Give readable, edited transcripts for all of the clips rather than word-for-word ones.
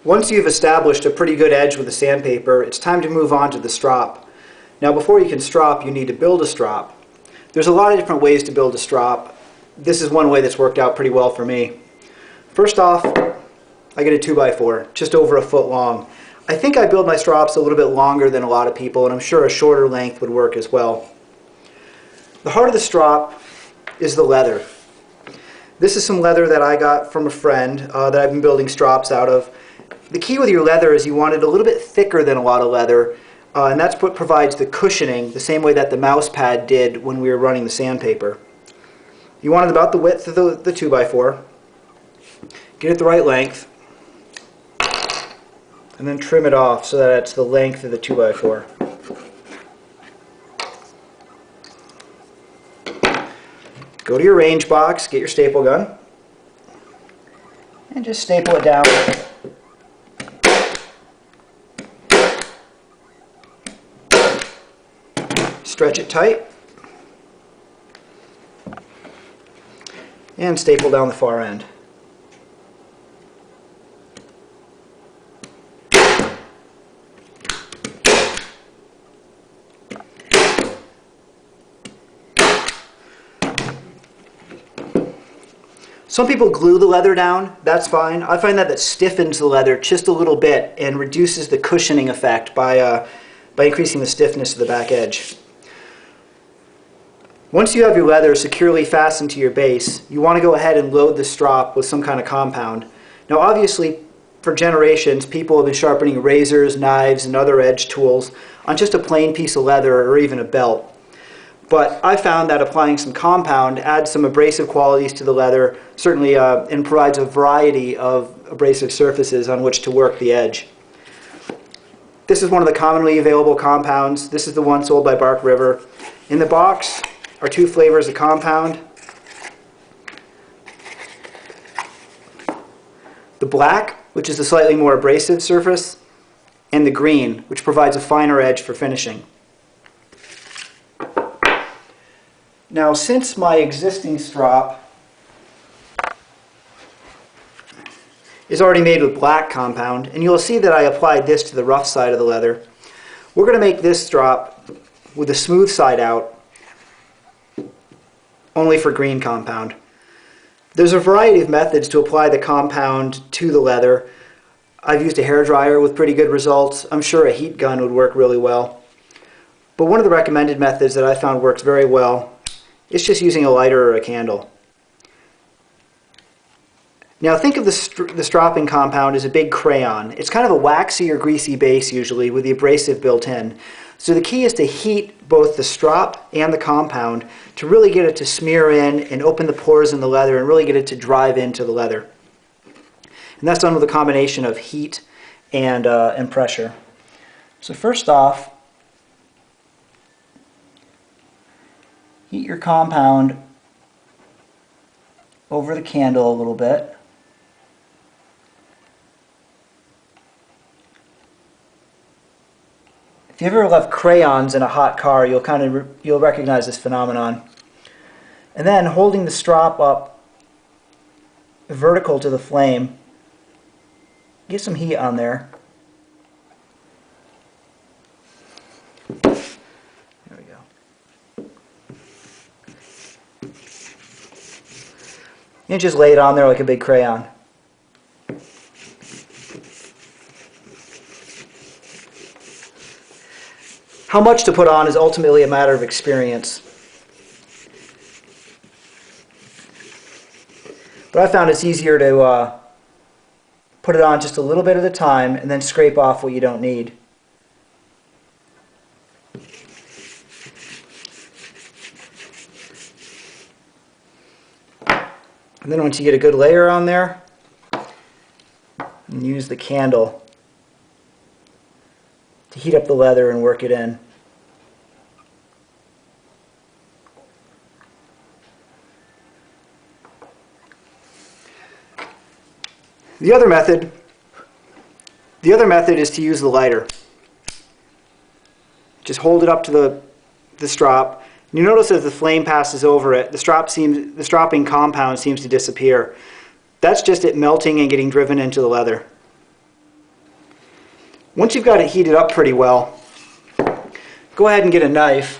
Once you've established a pretty good edge with the sandpaper, it's time to move on to the strop. Now before you can strop, you need to build a strop. There's a lot of different ways to build a strop. This is one way that's worked out pretty well for me. First off, I get a 2x4, just over a foot long. I think I build my strops a little bit longer than a lot of people, and I'm sure a shorter length would work as well. The heart of the strop is the leather. This is some leather that I got from a friend that I've been building strops out of. The key with your leather is you want it a little bit thicker than a lot of leather, and that's what provides the cushioning, the same way that the mouse pad did when we were running the sandpaper. You want it about the width of the 2x4. Get it the right length, and then trim it off so that it's the length of the 2x4. Go to your range box, get your staple gun, and just staple it down. Stretch it tight, and staple down the far end. Some people glue the leather down. That's fine. I find that stiffens the leather just a little bit and reduces the cushioning effect by increasing the stiffness of the back edge. Once you have your leather securely fastened to your base, you want to go ahead and load the strop with some kind of compound. Now obviously, for generations, people have been sharpening razors, knives, and other edge tools on just a plain piece of leather or even a belt. But I found that applying some compound adds some abrasive qualities to the leather, certainly, and provides a variety of abrasive surfaces on which to work the edge. This is one of the commonly available compounds. This is the one sold by Bark River. In the box are two flavors of compound. The black, which is a slightly more abrasive surface, and the green, which provides a finer edge for finishing. Now, since my existing strop is already made with black compound, and you'll see that I applied this to the rough side of the leather, we're going to make this strop with the smooth side out, only for green compound. There's a variety of methods to apply the compound to the leather. I've used a hairdryer with pretty good results. I'm sure a heat gun would work really well. But one of the recommended methods that I found works very well is just using a lighter or a candle. Now think of the stropping compound as a big crayon. It's kind of a waxy or greasy base usually with the abrasive built in. So the key is to heat both the strop and the compound to really get it to smear in and open the pores in the leather and really get it to drive into the leather. And that's done with a combination of heat and pressure. So first off, heat your compound over the candle a little bit. If you ever left crayons in a hot car, you'll recognize this phenomenon. And then holding the strop up vertical to the flame, get some heat on there. There we go. And just lay it on there like a big crayon. How much to put on is ultimately a matter of experience. But I found it's easier to put it on just a little bit at a time and then scrape off what you don't need. And then once you get a good layer on there, and use the candle to heat up the leather and work it in. The other method is to use the lighter. Just hold it up to the strop. You notice as the flame passes over it, the stropping compound seems to disappear. That's just it melting and getting driven into the leather. Once you've got it heated up pretty well, go ahead and get a knife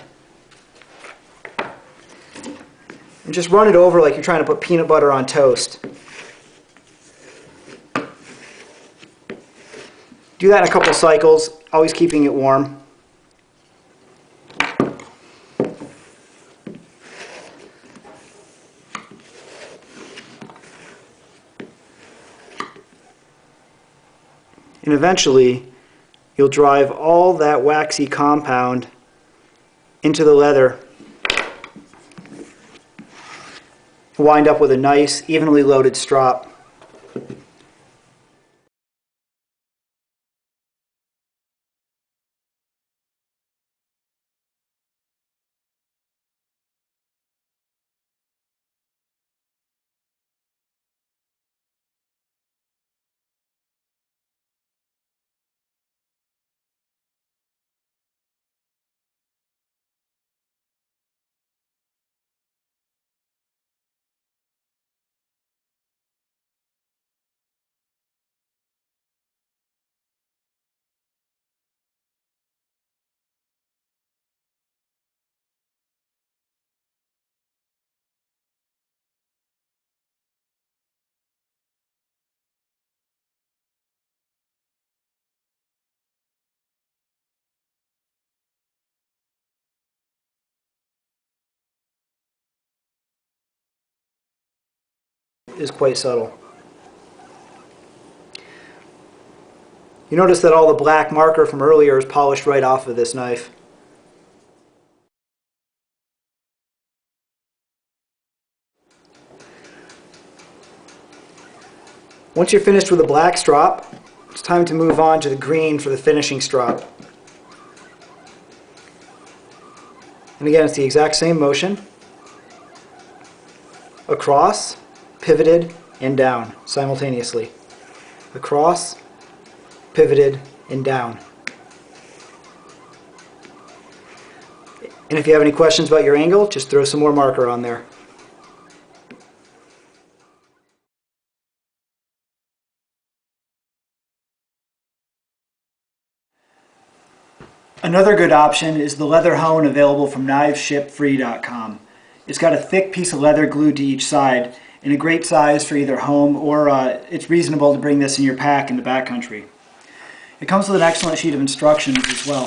and just run it over like you're trying to put peanut butter on toast. Do that in a couple cycles, always keeping it warm. And eventually, you'll drive all that waxy compound into the leather. Wind up with a nice, evenly loaded strop. Is quite subtle. You notice that all the black marker from earlier is polished right off of this knife. Once you're finished with the black strop, it's time to move on to the green for the finishing strop. And again, it's the exact same motion. Across, pivoted, and down simultaneously. Across, pivoted, and down. And if you have any questions about your angle, just throw some more marker on there. Another good option is the leather hone available from knivesshipfree.com. It's got a thick piece of leather glued to each side and a great size for either home or it's reasonable to bring this in your pack in the backcountry. It comes with an excellent sheet of instructions as well.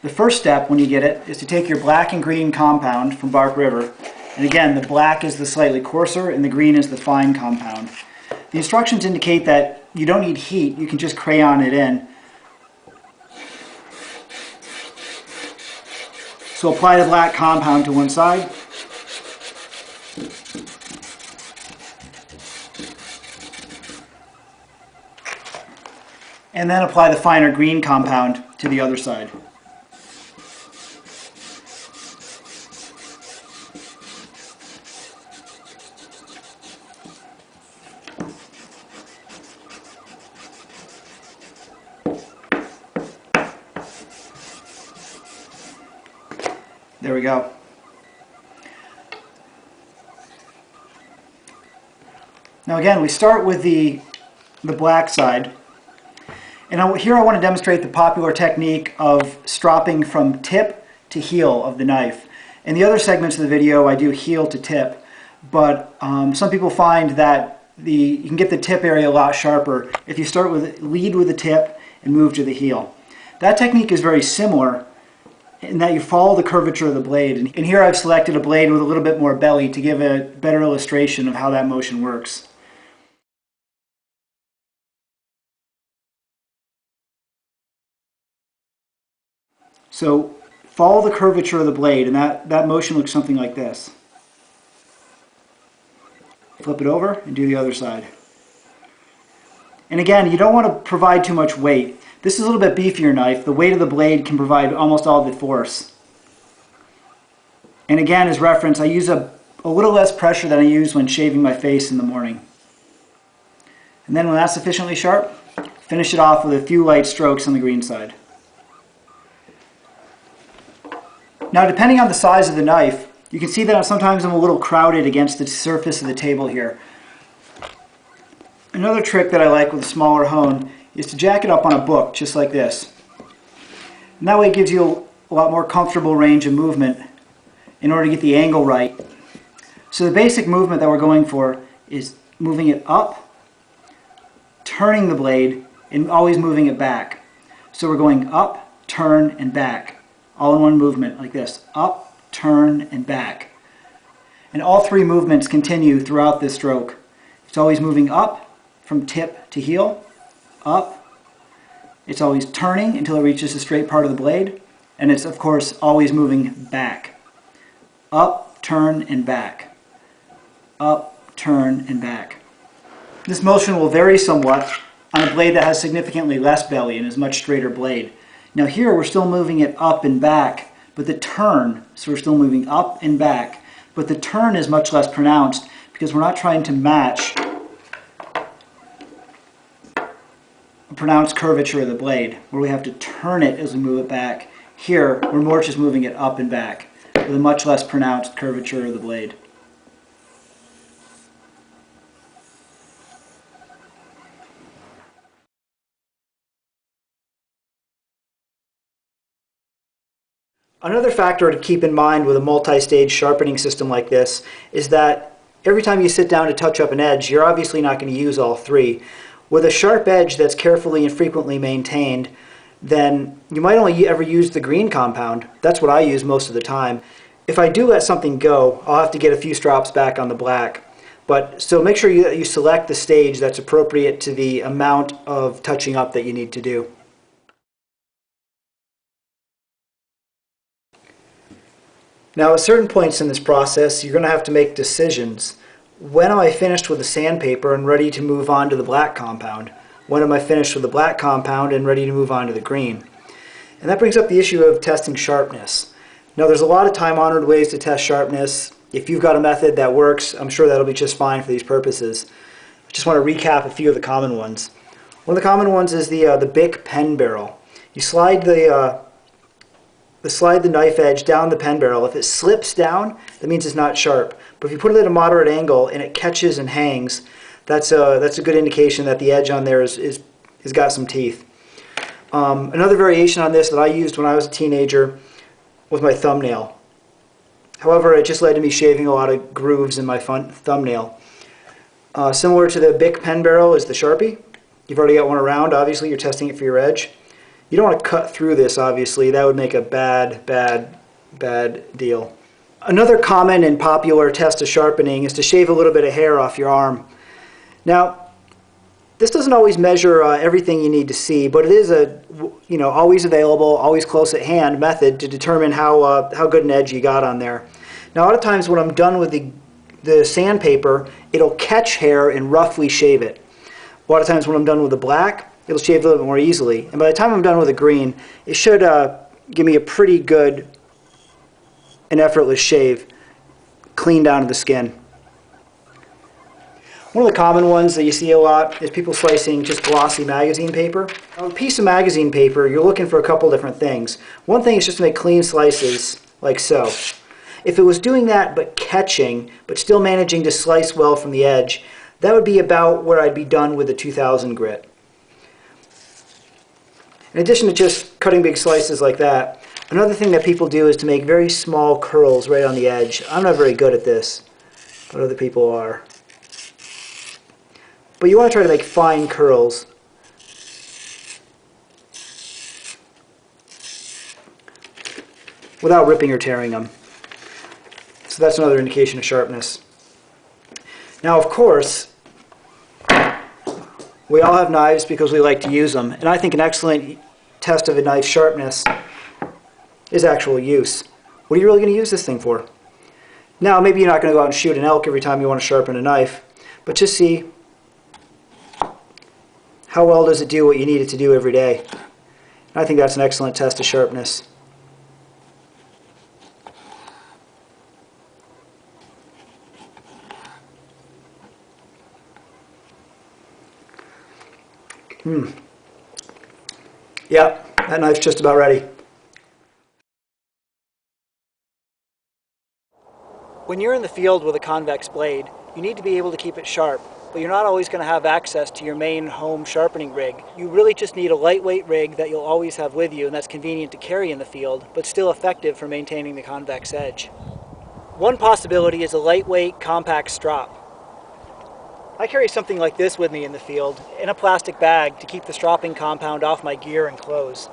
The first step when you get it is to take your black and green compound from Bark River, and again the black is the slightly coarser and the green is the fine compound. The instructions indicate that you don't need heat, you can just crayon it in. So apply the black compound to one side. And then apply the finer green compound to the other side. There we go. Now again, we start with the black side. And here I want to demonstrate the popular technique of stropping from tip to heel of the knife. In the other segments of the video I do heel to tip, but some people find that you can get the tip area a lot sharper if you lead with the tip and move to the heel. That technique is very similar in that you follow the curvature of the blade. And here I've selected a blade with a little bit more belly to give a better illustration of how that motion works. So follow the curvature of the blade, and that motion looks something like this. Flip it over and do the other side. And again, you don't want to provide too much weight. This is a little bit beefier knife. The weight of the blade can provide almost all the force. And again, as reference, I use a little less pressure than I use when shaving my face in the morning. And then when that's sufficiently sharp, finish it off with a few light strokes on the green side. Now, depending on the size of the knife, you can see that sometimes I'm a little crowded against the surface of the table here. Another trick that I like with a smaller hone is to jack it up on a book, just like this. And that way it gives you a lot more comfortable range of movement in order to get the angle right. So the basic movement that we're going for is moving it up, turning the blade, and always moving it back. So we're going up, turn, and back, all in one movement, like this. Up, turn, and back. And all three movements continue throughout this stroke. It's always moving up from tip to heel, up. It's always turning until it reaches the straight part of the blade, and it's, of course, always moving back. Up, turn, and back. Up, turn, and back. This motion will vary somewhat on a blade that has significantly less belly and is a much straighter blade. Now here we're still moving it up and back, but the turn, so we're still moving up and back, but the turn is much less pronounced because we're not trying to match a pronounced curvature of the blade, where we have to turn it as we move it back. Here, we're more just moving it up and back with a much less pronounced curvature of the blade. Another factor to keep in mind with a multi-stage sharpening system like this is that every time you sit down to touch up an edge, you're obviously not going to use all three. With a sharp edge that's carefully and frequently maintained, then you might only ever use the green compound. That's what I use most of the time. If I do let something go, I'll have to get a few strops back on the black. So make sure you select the stage that's appropriate to the amount of touching up that you need to do. Now at certain points in this process, you're going to have to make decisions. When am I finished with the sandpaper and ready to move on to the black compound? When am I finished with the black compound and ready to move on to the green? And that brings up the issue of testing sharpness. Now there's a lot of time-honored ways to test sharpness. If you've got a method that works, I'm sure that'll be just fine for these purposes. I just want to recap a few of the common ones. One of the common ones is the Bic pen barrel. You slide the knife edge down the pen barrel. If it slips down, that means it's not sharp. But if you put it at a moderate angle and it catches and hangs, that's a good indication that the edge on there has got some teeth. Another variation on this that I used when I was a teenager was my thumbnail. However, it just led to me shaving a lot of grooves in my thumbnail. Similar to the Bic pen barrel is the Sharpie. You've already got one around. Obviously, you're testing it for your edge. You don't want to cut through this, obviously. That would make a bad deal. Another common and popular test of sharpening is to shave a little bit of hair off your arm. Now, this doesn't always measure everything you need to see, but it is a always available, always close at hand method to determine how good an edge you got on there. Now, a lot of times when I'm done with the sandpaper, it'll catch hair and roughly shave it. A lot of times when I'm done with the black, it'll shave a little bit more easily. And by the time I'm done with the green, it should give me a pretty good and effortless shave, clean down to the skin. One of the common ones that you see a lot is people slicing just glossy magazine paper. On a piece of magazine paper, you're looking for a couple different things. One thing is just to make clean slices, like so. If it was doing that but catching, but still managing to slice well from the edge, that would be about where I'd be done with the 2000 grit. In addition to just cutting big slices like that, another thing that people do is to make very small curls right on the edge. I'm not very good at this, but other people are. But you want to try to make fine curls. Without ripping or tearing them. So that's another indication of sharpness. Now, of course, we all have knives because we like to use them. And I think an excellent test of a knife's sharpness is actual use. What are you really going to use this thing for? Now, maybe you're not going to go out and shoot an elk every time you want to sharpen a knife, but just see how well does it do what you need it to do every day. And I think that's an excellent test of sharpness. Yeah, that knife's just about ready. When you're in the field with a convex blade, you need to be able to keep it sharp. but you're not always going to have access to your main home sharpening rig. You really just need a lightweight rig that you'll always have with you and that's convenient to carry in the field, but still effective for maintaining the convex edge. One possibility is a lightweight, compact strop. I carry something like this with me in the field, in a plastic bag to keep the stropping compound off my gear and clothes.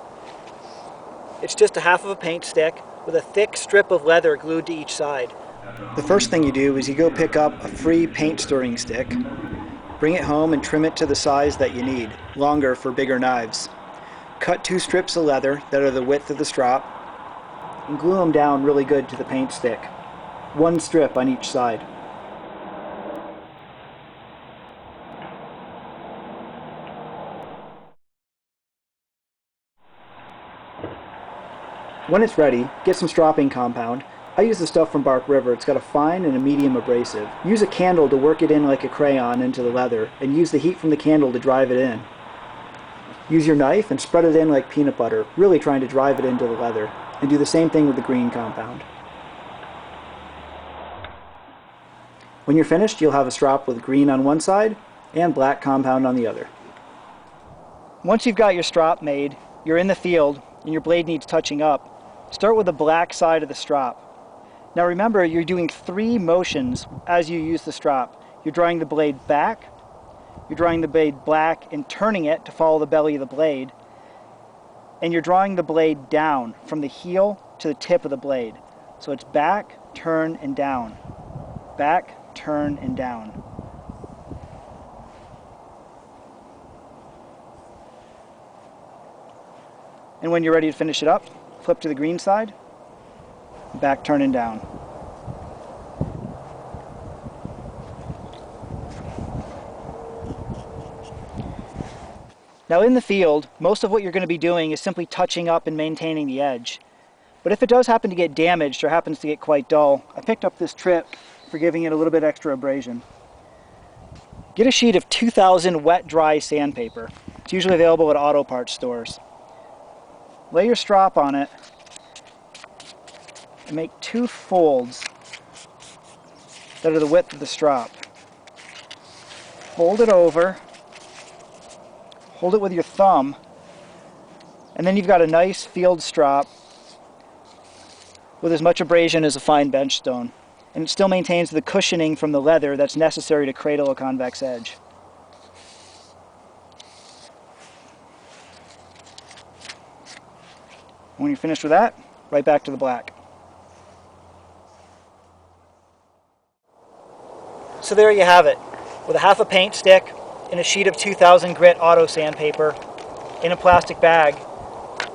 It's just a half of a paint stick with a thick strip of leather glued to each side. The first thing you do is you go pick up a free paint stirring stick, bring it home and trim it to the size that you need, longer for bigger knives. Cut 2 strips of leather that are the width of the strop and glue them down really good to the paint stick. 1 strip on each side. When it's ready, get some stropping compound. I use the stuff from Bark River. It's got a fine and a medium abrasive. Use a candle to work it in like a crayon into the leather, and use the heat from the candle to drive it in. Use your knife and spread it in like peanut butter, really trying to drive it into the leather, and do the same thing with the green compound. When you're finished, you'll have a strop with green on one side and black compound on the other. Once you've got your strop made, you're in the field, and your blade needs touching up. Start with the black side of the strop. Now remember, you're doing 3 motions as you use the strop. You're drawing the blade back, you're drawing the blade black and turning it to follow the belly of the blade, and you're drawing the blade down from the heel to the tip of the blade. So it's back, turn, and down. Back, turn, and down. And when you're ready to finish it up, flip to the green side, back, turn, and down. Now in the field, most of what you're going to be doing is simply touching up and maintaining the edge. But if it does happen to get damaged or happens to get quite dull, I picked up this tip for giving it a little bit extra abrasion. Get a sheet of 2000 wet dry sandpaper. It's usually available at auto parts stores. Lay your strop on it and make 2 folds that are the width of the strop. Fold it over, hold it with your thumb, and then you've got a nice field strop with as much abrasion as a fine bench stone. And it still maintains the cushioning from the leather that's necessary to cradle a convex edge. When you're finished with that, right back to the black. So there you have it. With a half a paint stick and a sheet of 2000 grit auto sandpaper in a plastic bag,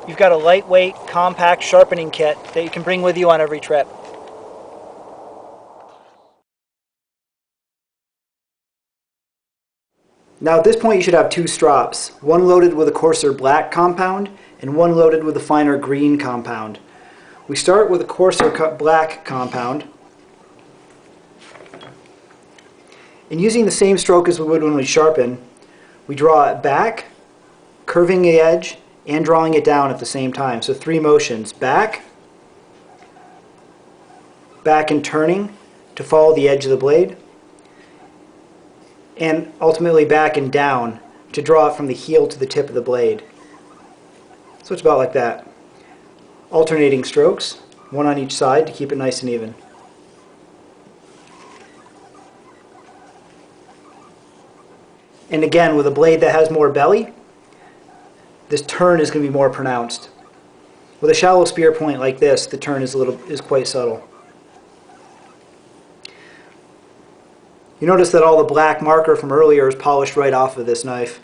you've got a lightweight, compact sharpening kit that you can bring with you on every trip. Now at this point you should have 2 strops, one loaded with a coarser black compound and one loaded with a finer green compound. We start with a coarser black compound, and using the same stroke as we would when we sharpen, we draw it back, curving the edge and drawing it down at the same time. So 3 motions: back, back and turning to follow the edge of the blade, and ultimately back and down to draw it from the heel to the tip of the blade. So it's about like that. Alternating strokes, one on each side to keep it nice and even. And again, with a blade that has more belly, this turn is going to be more pronounced. With a shallow spear point like this, the turn is quite subtle. You notice that all the black marker from earlier is polished right off of this knife.